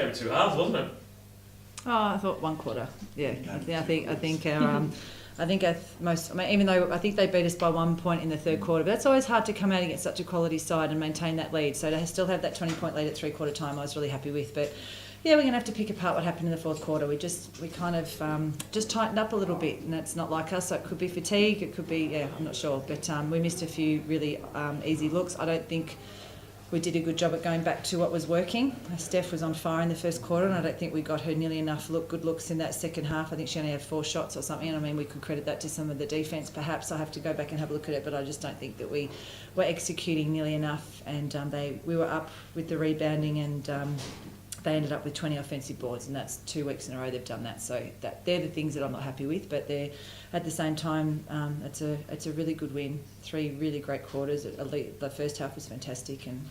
over 2 halves, wasn't it? Oh, I thought 1 quarter. Yeah, I think our even though I think they beat us by 1 point in the third quarter, but that's always hard to come out against such a quality side and maintain that lead. So to still have that 20-point lead at 3/4 time, I was really happy with. But yeah, we're going to have to pick apart what happened in the fourth quarter. We kind of just tightened up a little bit, and it's not like us. So it could be fatigue, it could be I'm not sure. But we missed a few really easy looks. I don't think we did a good job at going back to what was working. Steph was on fire in the first quarter, and I don't think we got her nearly enough good looks in that second half. I think she only had 4 shots or something, and I mean, we could credit that to some of the defence perhaps. I have to go back and have a look at it, but I just don't think that we were executing nearly enough, and we were up with the rebounding, and they ended up with 20 offensive boards, and that's 2 weeks in a row they've done that. So they're the things that I'm not happy with, but they're at the same time, it's a really good win. 3 really great quarters. The first half was fantastic, and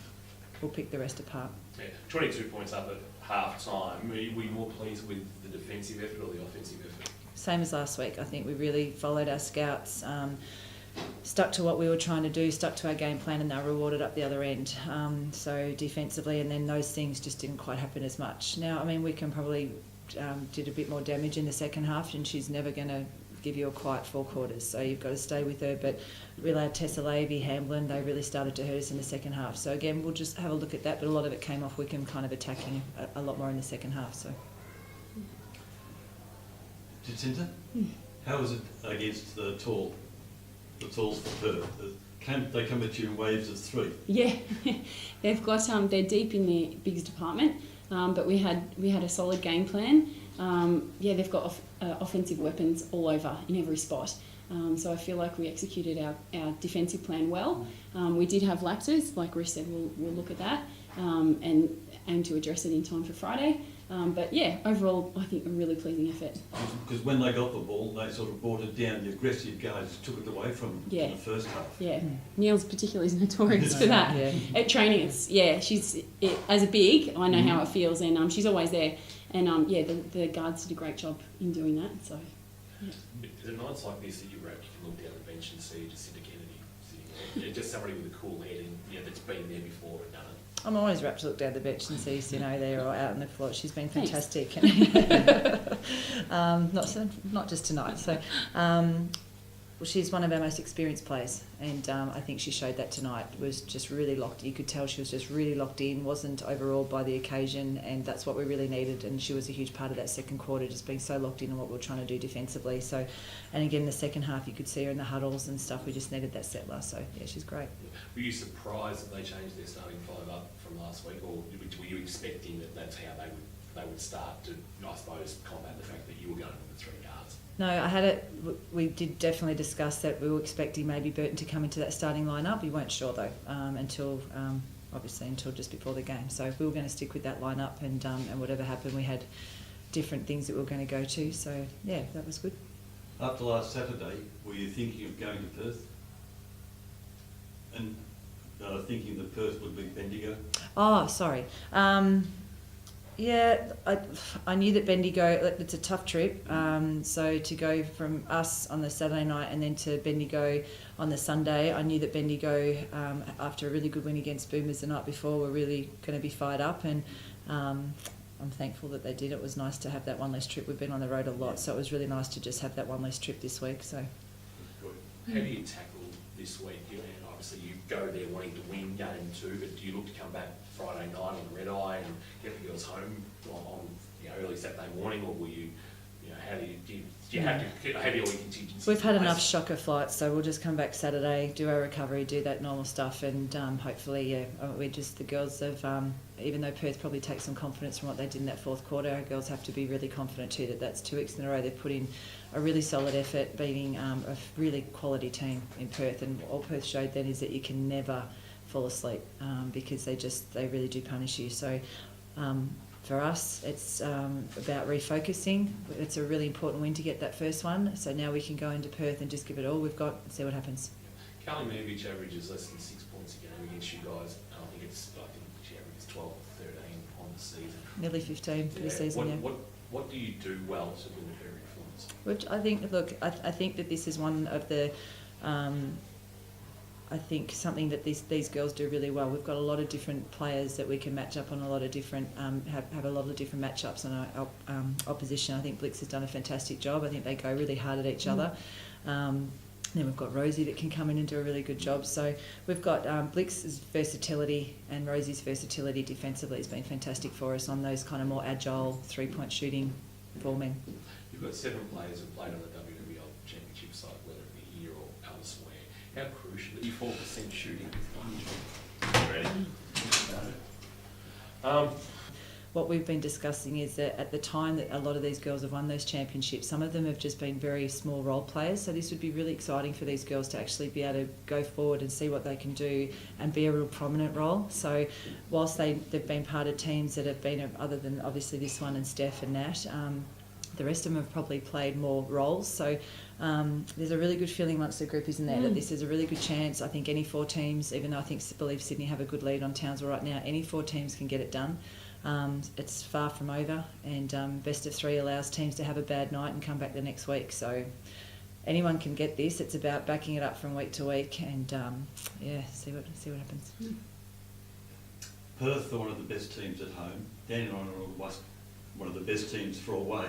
we'll pick the rest apart. Yeah, 22 points up at half time. Were you more pleased with the defensive effort or the offensive effort? Same as last week. I think we really followed our scouts, stuck to what we were trying to do, stuck to our game plan, and they were rewarded up the other end. So defensively, and then those things just didn't quite happen as much. Now, I mean, we can probably did a bit more damage in the second half, and she's never going to give you a quiet 4 quarters, so you've got to stay with her. But really, Tessa Lavey, Hamblin, they really started to hurt us in the second half. So again, we'll just have a look at that, but a lot of it came off Wickham kind of attacking a lot more in the second half. So, Jacinta, how was it against the talls for Perth? They come at you in waves of 3. Yeah, they've got they're deep in the bigs department, but we had a solid game plan. They've got offensive weapons all over in every spot. So I feel like we executed our defensive plan well. We did have lapses, like Rhys said, we'll look at that and aim to address it in time for Friday. But yeah, overall, I think a really pleasing effort. Because when they got the ball, they sort of brought it down. The aggressive guys took it away from them in the first half. Yeah, Neil's particularly is notorious for that. At training, she's as a big, I know how it feels, and she's always there. And the guards did a great job in doing that. So, yeah. Is it nights like this that you can look down the bench and see Jacinta Kennedy sitting there? Just somebody with a cool head and that's been there before and done it. I'm always rapt to look down the bench and see there or out on the floor. She's been fantastic. Not just tonight. So. Well, she's one of our most experienced players, and I think she showed that tonight. Was just really locked. You could tell she was just really locked in, wasn't overawed by the occasion, and that's what we really needed. And she was a huge part of that second quarter, just being so locked in on what we were trying to do defensively. So, and again, in the second half, you could see her in the huddles and stuff. We just needed that settler. So yeah, she's great. Were you surprised that they changed their starting 5 up from last week, or were you expecting that that's how they would start to, I suppose, combat the fact that you were going with the 3 guards? No, we did definitely discuss that. We were expecting maybe Burton to come into that starting lineup. We weren't sure though until just before the game. So we were going to stick with that lineup, and whatever happened, we had different things that we were going to go to. So yeah, that was good. After last Saturday, were you thinking of going to Perth? And thinking that Perth would be Bendigo? Oh, sorry. Yeah, I knew that Bendigo, it's a tough trip, so to go from us on the Saturday night and then to Bendigo on the Sunday, I knew that Bendigo, after a really good win against Boomers the night before, were really going to be fired up, and I'm thankful that they did. It was nice to have that one less trip. We've been on the road a lot, so it was really nice to just have that one less trip this week. So, how do you tackle this week? Obviously, you go there wanting to win game 2, but do you look to come back Friday night on the red eye and get the girls home on early Saturday morning, or will you, how do you have to have your contingencies? We've had enough shocker flights, so we'll just come back Saturday, do our recovery, do that normal stuff, and hopefully, the girls have, even though Perth probably takes some confidence from what they did in that fourth quarter, our girls have to be really confident too that that's 2 weeks in a row they've put in a really solid effort, beating a really quality team in Perth, and all Perth showed then is that you can never fall asleep because they really do punish you. So for us, it's about refocusing. It's a really important win to get that first one. So now we can go into Perth and just give it all we've got and see what happens. Carly Movich averages less than 6 points a game against you guys. I think she averages 12 or 13 on the season. Nearly 15 for the season. What do you do well to limit her influence? Which I think, I think that this is one of the I think something that these girls do really well. We've got a lot of different players that we can match up on a lot of different, have a lot of different matchups on our opposition. I think Lynx has done a fantastic job. I think they go really hard at each other. Then we've got Rosie that can come in and do a really good job. So we've got Blix's versatility and Rosie's versatility defensively has been fantastic for us on those kind of more agile three-point shooting formen. You've got 7 players who played on the WNBL championship side, whether it be here or elsewhere. How crucial, 84% shooting with 1 Ready? What we've been discussing is that at the time that a lot of these girls have won those championships, some of them have just been very small role players. So this would be really exciting for these girls to actually be able to go forward and see what they can do and be a real prominent role. So whilst they've been part of teams that have been, other than obviously this one and Steph and Nat, the rest of them have probably played more roles. So there's a really good feeling amongst the group, isn't there, that this is a really good chance. I think any 4 teams, even though I believe Sydney have a good lead on Townsville right now, any 4 teams can get it done. It's far from over, and best of 3 allows teams to have a bad night and come back the next week. So anyone can get this. It's about backing it up from week to week, and see what happens. Perth are one of the best teams at home. Dan and I are one of the best teams for away.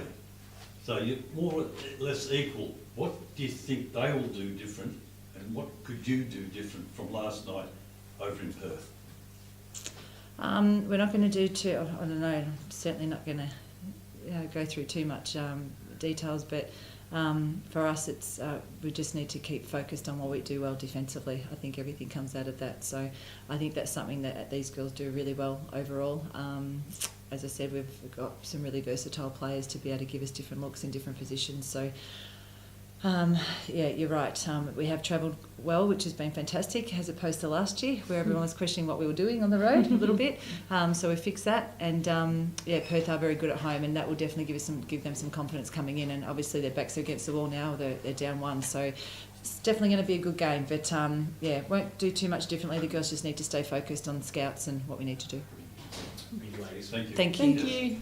So you're more or less equal. What do you think they will do different, and what could you do different from last night over in Perth? We're not going to do I don't know, I'm certainly not going to go through too much details, but for us it's we just need to keep focused on what we do well defensively. I think everything comes out of that. So I think that's something that these girls do really well overall. As I said, we've got some really versatile players to be able to give us different looks in different positions. So you're right. We have travelled well, which has been fantastic, as opposed to last year, where everyone was questioning what we were doing on the road a little bit. So we fixed that, and Perth are very good at home, and that will definitely give them some confidence coming in. And obviously their backs are against the wall now; they're down 1, so it's definitely going to be a good game. But won't do too much differently. The girls just need to stay focused on scouts and what we need to do. Thank you, ladies. Thank you. Thank you. Thank you.